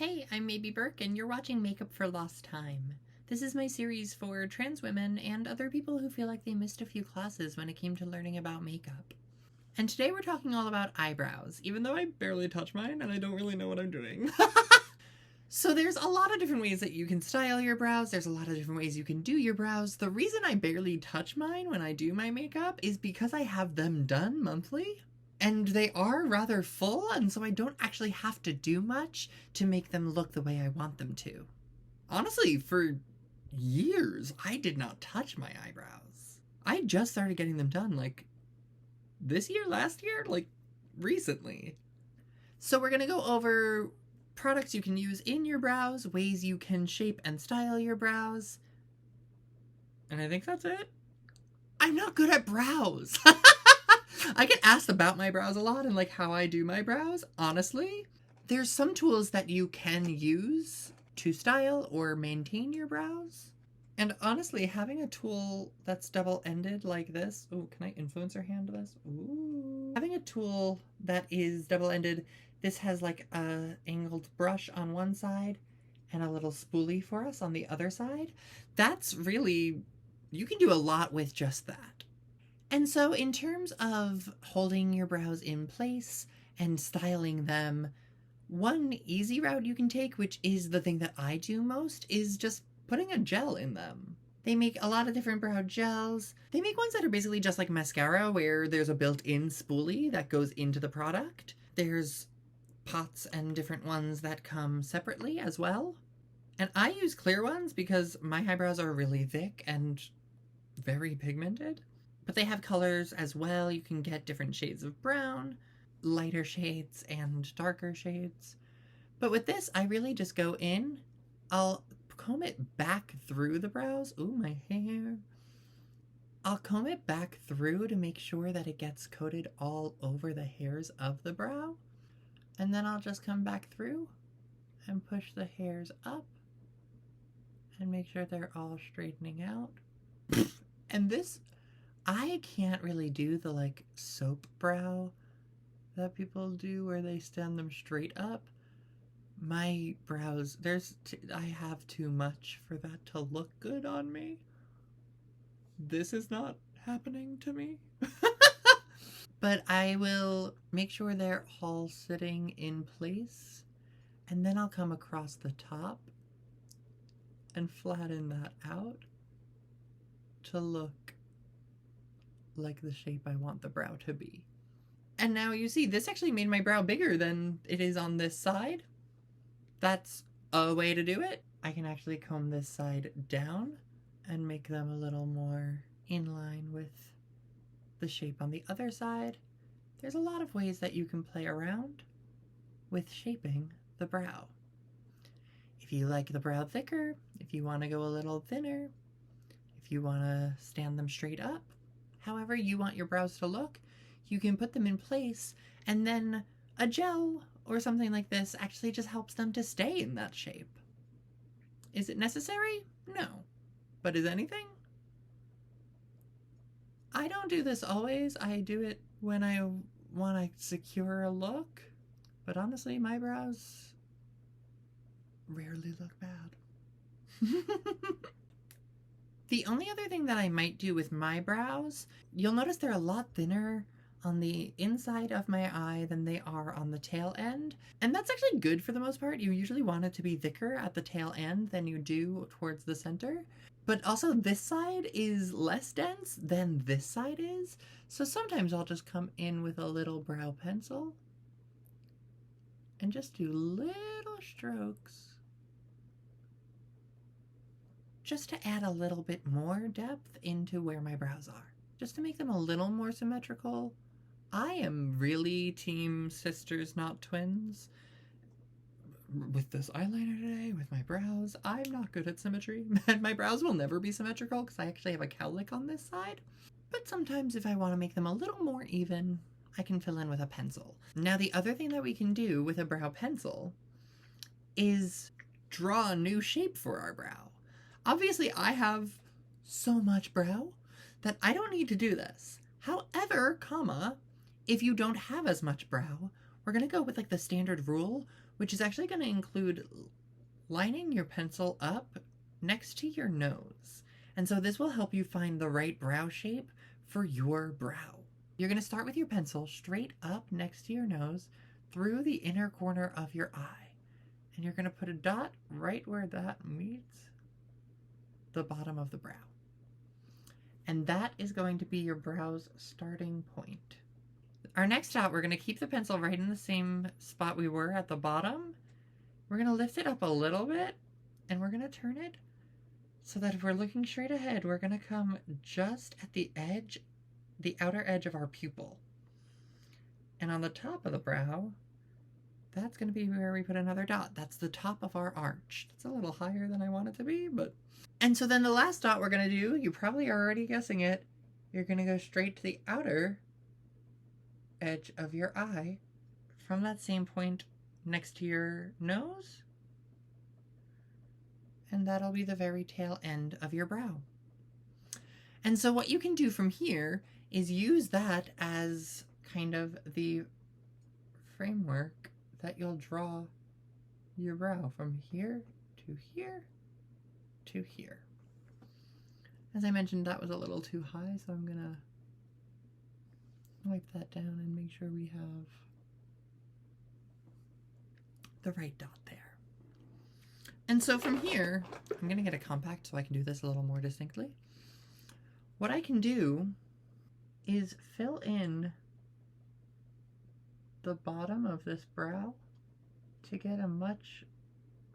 Hey, I'm maybe Burke, and you're watching Makeup for Lost Time. This is my series for trans women and other people who feel like they missed a few classes when it came to learning about makeup. And today we're talking all about eyebrows, even though I barely touch mine and I don't really know what I'm doing. So there's a lot of different ways that you can style your brows. There's a lot of different ways you can do your brows. The reason I barely touch mine when I do my makeup is because I have them done monthly. And they are rather full, and so I don't actually have to do much to make them look the way I want them to. Honestly, for years, I did not touch my eyebrows. I just started getting them done, this year, last year, recently. So we're gonna go over products you can use in your brows, ways you can shape and style your brows. And I think that's it. I'm not good at brows. I get asked about my brows a lot and how I do my brows. Honestly, there's some tools that you can use to style or maintain your brows. And honestly, having a tool that's double-ended like this. Oh, can I influencer hand this? Ooh. Having a tool that is double-ended, this has a angled brush on one side and a little spoolie for us on the other side. That's really, you can do a lot with just that. And so in terms of holding your brows in place and styling them, one easy route you can take, which is the thing that I do most, is just putting a gel in them. They make a lot of different brow gels. They make ones that are basically just like mascara, where there's a built-in spoolie that goes into the product. There's pots and different ones that come separately as well. And I use clear ones because my eyebrows are really thick and very pigmented. But they have colors as well. You can get different shades of brown, lighter shades and darker shades. But with this, I really just go in. I'll comb it back through the brows. Ooh, my hair. I'll comb it back through to make sure that it gets coated all over the hairs of the brow. And then I'll just come back through and push the hairs up and make sure they're all straightening out. And this, I can't really do the soap brow that people do where they stand them straight up. My brows, I have too much for that to look good on me. This is not happening to me. But I will make sure they're all sitting in place, and then I'll come across the top and flatten that out to look like the shape I want the brow to be. And now you see, this actually made my brow bigger than it is on this side. That's a way to do it. I can actually comb this side down and make them a little more in line with the shape on the other side. There's a lot of ways that you can play around with shaping the brow. If you like the brow thicker, if you want to go a little thinner, if you want to stand them straight up, however you want your brows to look, you can put them in place, and then a gel or something like this actually just helps them to stay in that shape. Is it necessary? No. But is anything? I don't do this always. I do it when I want to secure a look. But honestly, my brows rarely look bad. The only other thing that I might do with my brows, you'll notice they're a lot thinner on the inside of my eye than they are on the tail end. And that's actually good for the most part. You usually want it to be thicker at the tail end than you do towards the center. But also this side is less dense than this side is. So sometimes I'll just come in with a little brow pencil and just do little strokes, just to add a little bit more depth into where my brows are, just to make them a little more symmetrical. I am really team sisters, not twins. With this eyeliner today, with my brows, I'm not good at symmetry. My brows will never be symmetrical because I actually have a cowlick on this side. But sometimes if I want to make them a little more even, I can fill in with a pencil. Now the other thing that we can do with a brow pencil is draw a new shape for our brow. Obviously, I have so much brow that I don't need to do this. However, if you don't have as much brow, we're going to go with the standard rule which is actually going to include lining your pencil up next to your nose. And so this will help you find the right brow shape for your brow. You're going to start with your pencil straight up next to your nose through the inner corner of your eye. And you're going to put a dot right where that meets the bottom of the brow. And that is going to be your brow's starting point. Our next dot, we're going to keep the pencil right in the same spot we were at the bottom. We're going to lift it up a little bit, and we're going to turn it so that if we're looking straight ahead, we're going to come just at the edge, the outer edge of our pupil. And on the top of the brow, that's going to be where we put another dot. That's the top of our arch. It's a little higher than I want it to be, but... And so then the last dot we're going to do, you probably are already guessing it, you're going to go straight to the outer edge of your eye from that same point next to your nose, and that'll be the very tail end of your brow. And so what you can do from here is use that as kind of the framework that you'll draw your brow from here to here to here. As I mentioned, that was a little too high, so I'm gonna wipe that down and make sure we have the right dot there. And so from here, I'm going to get a compact so I can do this a little more distinctly. What I can do is fill in the bottom of this brow to get a much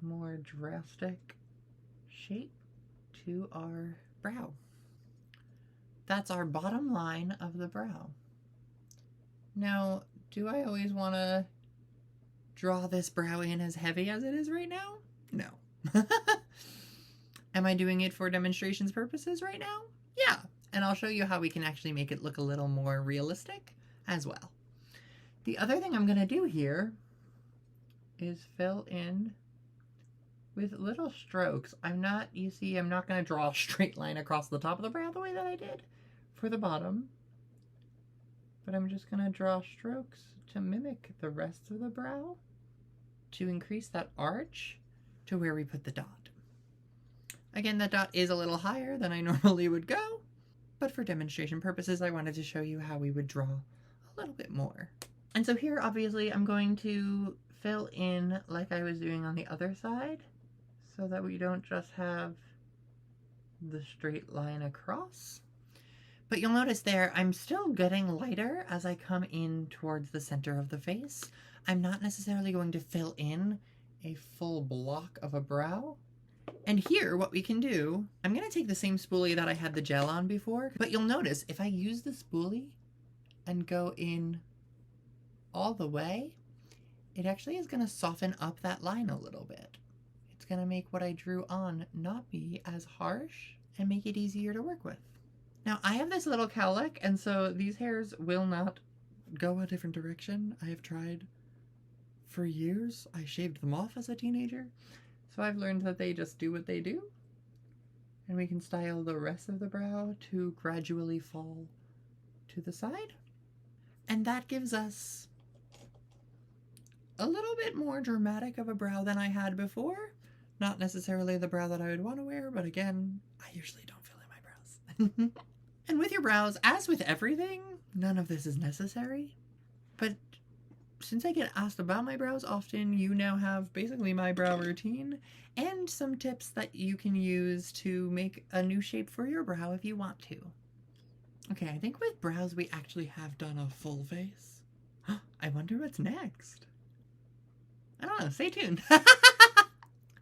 more drastic shape to our brow. That's our bottom line of the brow. Now, do I always want to draw this brow in as heavy as it is right now? No. Am I doing it for demonstrations purposes right now? Yeah. And I'll show you how we can actually make it look a little more realistic as well. The other thing I'm going to do here is fill in with little strokes. You see, I'm not going to draw a straight line across the top of the brow the way that I did for the bottom. But I'm just going to draw strokes to mimic the rest of the brow to increase that arch to where we put the dot. Again, that dot is a little higher than I normally would go, but for demonstration purposes, I wanted to show you how we would draw a little bit more. And so here, obviously, I'm going to fill in like I was doing on the other side so that we don't just have the straight line across. But you'll notice there, I'm still getting lighter as I come in towards the center of the face. I'm not necessarily going to fill in a full block of a brow. And here, what we can do, I'm going to take the same spoolie that I had the gel on before, but you'll notice if I use the spoolie and go in all the way, it actually is going to soften up that line a little bit. It's going to make what I drew on not be as harsh and make it easier to work with. Now, I have this little cowlick, and so these hairs will not go a different direction. I have tried for years. I shaved them off as a teenager, so I've learned that they just do what they do, and we can style the rest of the brow to gradually fall to the side, and that gives us a little bit more dramatic of a brow than I had before. Not necessarily the brow that I would want to wear, but again, I usually don't fill in my brows. And with your brows, as with everything, none of this is necessary. But since I get asked about my brows often, you now have basically my brow routine and some tips that you can use to make a new shape for your brow if you want to. Okay, I think with brows we actually have done a full face. I wonder what's next. I don't know, stay tuned.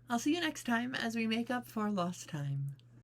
I'll see you next time as we make up for lost time.